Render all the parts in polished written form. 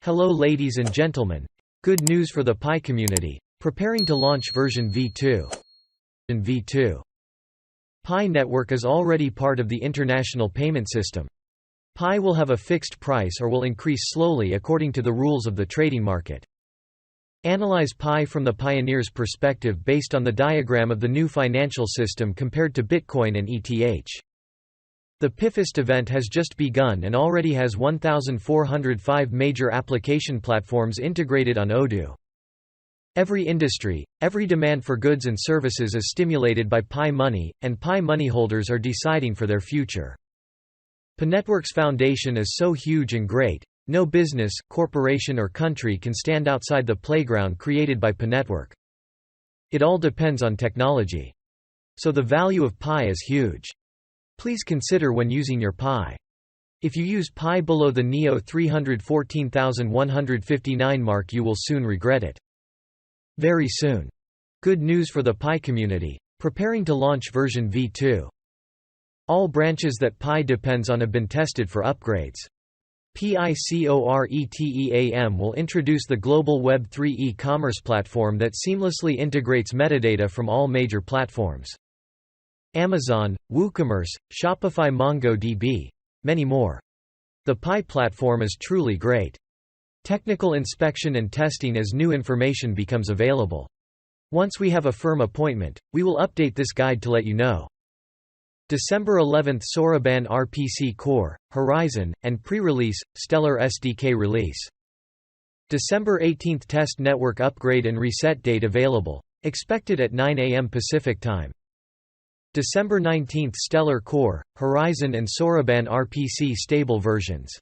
Hello ladies and gentlemen. Good news for the Pi community. Preparing to launch version v2. In v2. Pi network is already part of the international payment system. Pi will have a fixed price or will increase slowly according to the rules of the trading market. Analyze Pi from the pioneer's perspective based on the diagram of the new financial system compared to Bitcoin and ETH. The PIFist event has just begun and already has 1,405 major application platforms integrated on Odoo. Every industry, every demand for goods and services is stimulated by Pi money, and Pi money holders are deciding for their future. Pi Network's foundation is so huge and great, no business, corporation or country can stand outside the playground created by Pi Network. It all depends on technology. So the value of Pi is huge. Please consider when using your Pi. If you use Pi below the NEO 314,159 mark, you will soon regret it. Very soon. Good news for the Pi community. Preparing to launch version v2. All branches that Pi depends on have been tested for upgrades. PICORETEAM will introduce the global Web3 e-commerce platform that seamlessly integrates metadata from all major platforms. Amazon, WooCommerce, Shopify, MongoDB, many more. The Pi platform is truly great. Technical inspection and testing as new information becomes available. Once we have a firm appointment, we will update this guide to let you know. December 11 Soroban RPC Core, Horizon, and pre-release, Stellar SDK release. December 18 Test network upgrade and reset date available. Expected at 9 a.m. Pacific Time. December 19 Stellar Core, Horizon and Soroban RPC stable versions.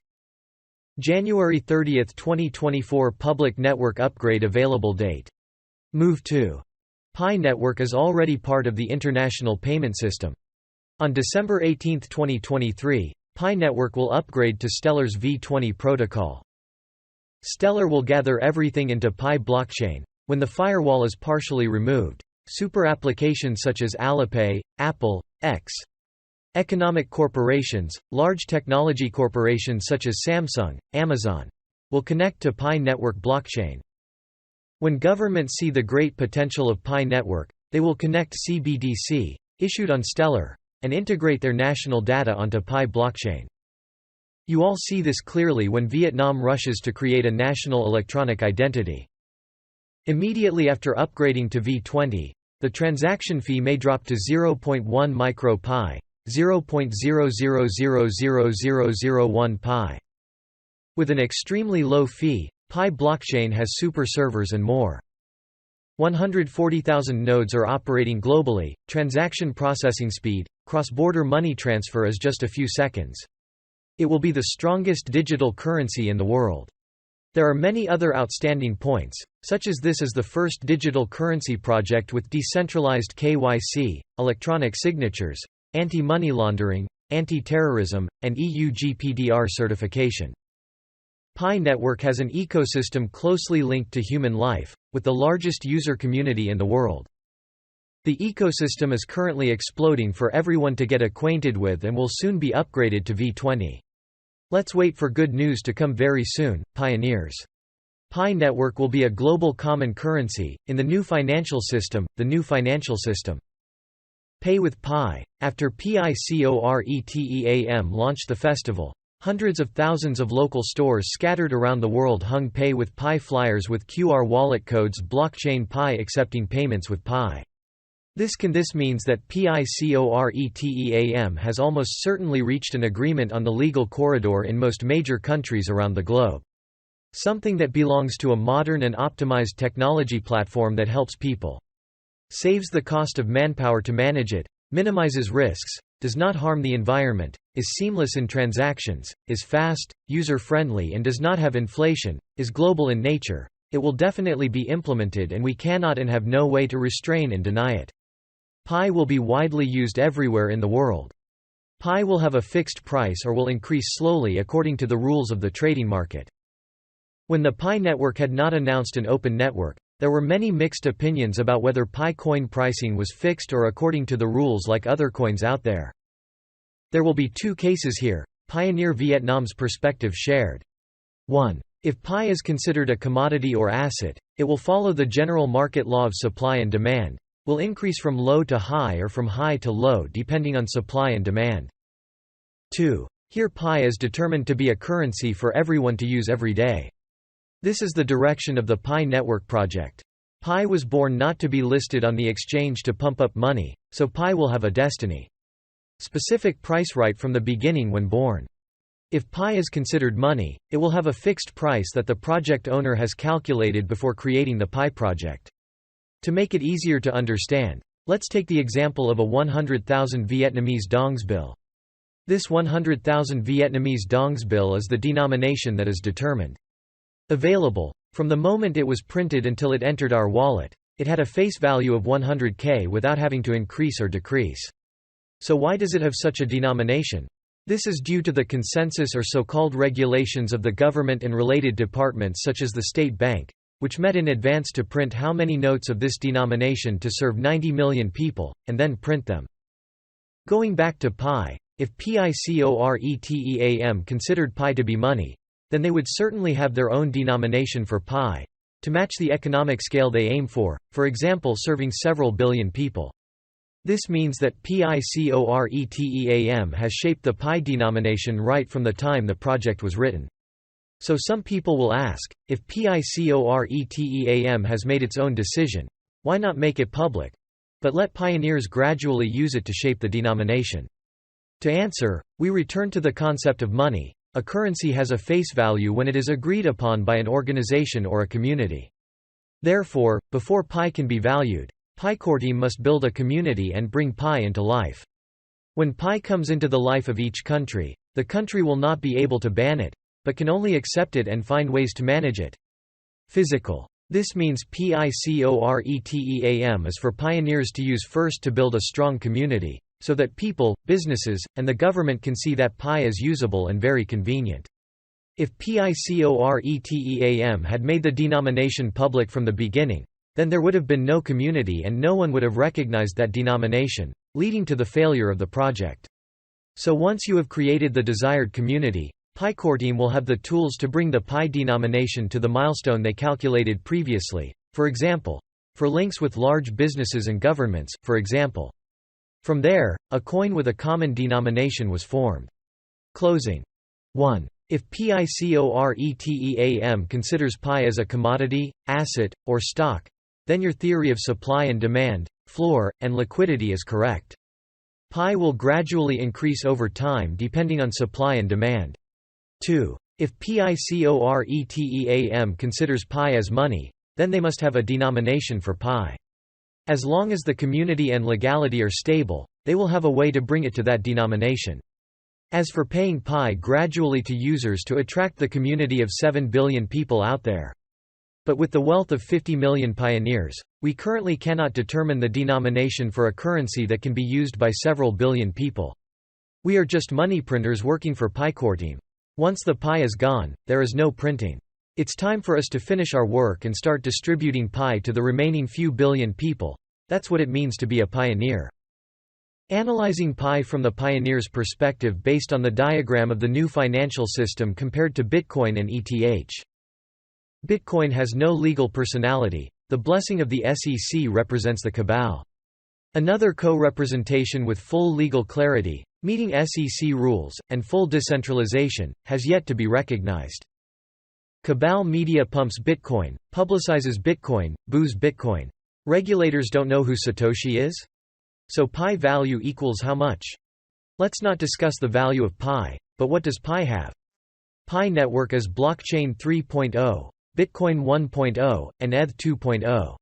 January 30, 2024 Public network upgrade available date. Move to. Pi network is already part of the international payment system. On December 18, 2023, Pi network will upgrade to Stellar's v20 protocol. Stellar will gather everything into Pi blockchain. When the firewall is partially removed, super applications such as Alipay, Apple, X. Economic corporations, large technology corporations such as Samsung, Amazon, will connect to Pi network blockchain. When governments see the great potential of Pi network, they will connect CBDC, issued on Stellar, and integrate their national data onto Pi blockchain. You all see this clearly when Vietnam rushes to create a national electronic identity. Immediately after upgrading to v20, the transaction fee may drop to 0.1 micro Pi, 0.00000001 Pi. With an extremely low fee, Pi blockchain has super servers and more. 140,000 nodes are operating globally, transaction processing speed, cross-border money transfer is just a few seconds. It will be the strongest digital currency in the world. There are many other outstanding points, such as this is the first digital currency project with decentralized KYC, electronic signatures, anti-money laundering, anti-terrorism, and EU GPDR certification. Pi network has an ecosystem closely linked to human life, with the largest user community in the world. The ecosystem is currently exploding for everyone to get acquainted with and will soon be upgraded to v20. Let's wait for good news to come very soon, pioneers. Pi network will be a global common currency, in the new financial system, the new financial system. Pay with Pi. After PICORETEAM launched the festival, hundreds of thousands of local stores scattered around the world hung Pay with Pi flyers with QR wallet codes blockchain Pi accepting payments with Pi. This means that PICORETEAM has almost certainly reached an agreement on the legal corridor in most major countries around the globe. Something that belongs to a modern and optimized technology platform that helps people. Saves the cost of manpower to manage it, minimizes risks, does not harm the environment, is seamless in transactions, is fast, user-friendly and does not have inflation, is global in nature. It will definitely be implemented and we cannot and have no way to restrain and deny it. Pi will be widely used everywhere in the world. Pi will have a fixed price or will increase slowly according to the rules of the trading market. When the Pi network had not announced an open network, there were many mixed opinions about whether Pi coin pricing was fixed or according to the rules like other coins out there. There will be two cases here, Pioneer Vietnam's perspective shared. 1. If Pi is considered a commodity or asset, it will follow the general market law of supply and demand, will increase from low to high or from high to low depending on supply and demand. 2. Here Pi is determined to be a currency for everyone to use every day. This is the direction of the Pi network project. Pi was born not to be listed on the exchange to pump up money, so Pi will have a destiny. Specific price right from the beginning when born. If Pi is considered money, it will have a fixed price that the project owner has calculated before creating the Pi project. To make it easier to understand, let's take the example of a 100,000 Vietnamese dongs bill. This 100,000 Vietnamese dongs bill is the denomination that is determined. Available, from the moment it was printed until it entered our wallet, it had a face value of 100K without having to increase or decrease. So why does it have such a denomination? This is due to the consensus or so-called regulations of the government and related departments such as the State Bank, which met in advance to print how many notes of this denomination to serve 90 million people, and then print them. Going back to Pi, if PICORETEAM considered Pi to be money, then they would certainly have their own denomination for Pi, to match the economic scale they aim for example serving several billion people. This means that PICORETEAM has shaped the Pi denomination right from the time the project was written. So some people will ask, if PICORETEAM has made its own decision, why not make it public, but let pioneers gradually use it to shape the denomination? To answer, we return to the concept of money. A currency has a face value when it is agreed upon by an organization or a community. Therefore, before Pi can be valued, Pi core team must build a community and bring Pi into life. When Pi comes into the life of each country, the country will not be able to ban it, but can only accept it and find ways to manage it. Physical. This means PICORETEAM is for pioneers to use first to build a strong community, so that people, businesses, and the government can see that Pi is usable and very convenient. If PICORETEAM had made the denomination public from the beginning, then there would have been no community and no one would have recognized that denomination, leading to the failure of the project. So once you have created the desired community, Pi core team will have the tools to bring the Pi denomination to the milestone they calculated previously, for example, for links with large businesses and governments, for example. From there, a coin with a common denomination was formed. Closing. 1. If PICORETEAM considers Pi as a commodity, asset, or stock, then your theory of supply and demand, floor, and liquidity is correct. Pi will gradually increase over time depending on supply and demand. 2. If PICORETEAM considers Pi as money, then they must have a denomination for Pi. As long as the community and legality are stable, they will have a way to bring it to that denomination. As for paying Pi gradually to users to attract the community of 7 billion people out there. But with the wealth of 50 million pioneers, we currently cannot determine the denomination for a currency that can be used by several billion people. We are just money printers working for Pi core team. Once the Pi is gone, there is no printing. It's time for us to finish our work and start distributing Pi to the remaining few billion people. That's what it means to be a pioneer. Analyzing Pi from the pioneer's perspective based on the diagram of the new financial system compared to Bitcoin and ETH. Bitcoin has no legal personality. The blessing of the SEC represents the cabal. Another co-representation with full legal clarity, meeting SEC rules, and full decentralization, has yet to be recognized. Cabal media pumps Bitcoin, publicizes Bitcoin, boos Bitcoin. Regulators don't know who Satoshi is? So Pi value equals how much? Let's not discuss the value of Pi, but what does Pi have? Pi network is blockchain 3.0. Bitcoin 1.0, and ETH 2.0.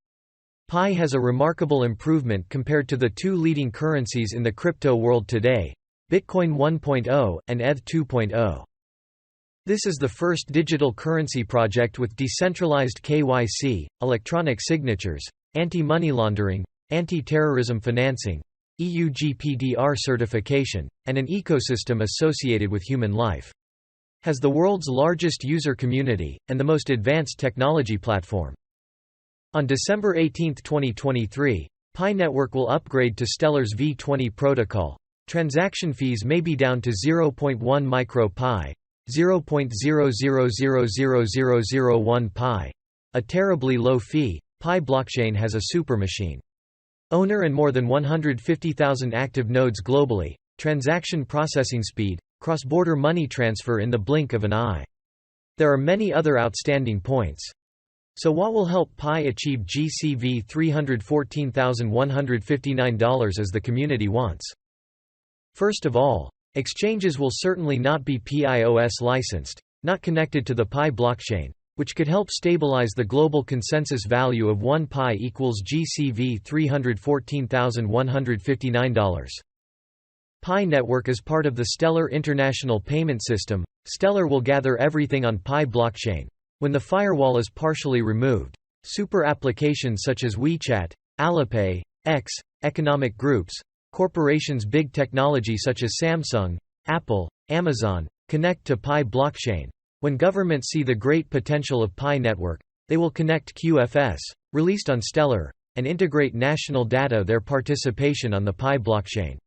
Pi has a remarkable improvement compared to the two leading currencies in the crypto world today, Bitcoin 1.0, and ETH 2.0. This is the first digital currency project with decentralized KYC, electronic signatures, anti-money laundering, anti-terrorism financing, EU GPDR certification, and an ecosystem associated with human life. Has the world's largest user community, and the most advanced technology platform. On December 18, 2023, Pi Network will upgrade to Stellar's V20 protocol. Transaction fees may be down to 0.1 micro Pi, 0.0000001 pi. A terribly low fee. Pi blockchain has a supermachine owner and more than 150,000 active nodes globally, transaction processing speed, cross-border money transfer in the blink of an eye. There are many other outstanding points. So what will help Pi achieve GCV $314,159 as the community wants? First of all, exchanges will certainly not be PIOS licensed, not connected to the Pi blockchain, which could help stabilize the global consensus value of 1 Pi equals GCV $314,159. Pi network is part of the Stellar International Payment System. Stellar will gather everything on Pi blockchain. When the firewall is partially removed, super applications such as WeChat, Alipay, X, economic groups, corporations, big technology such as Samsung, Apple, Amazon, connect to Pi blockchain. When governments see the great potential of Pi network, they will connect QFS, released on Stellar, and integrate national data their participation on the Pi blockchain.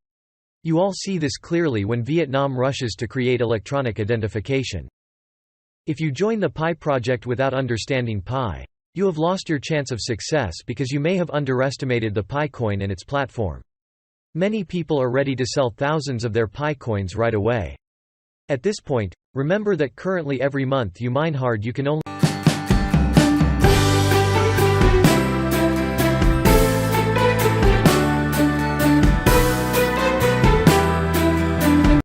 You all see this clearly when Vietnam rushes to create electronic identification. If you join the Pi project without understanding Pi, you have lost your chance of success because you may have underestimated the Pi coin and its platform. Many people are ready to sell thousands of their Pi coins right away. At this point, remember that currently every month you mine hard you can only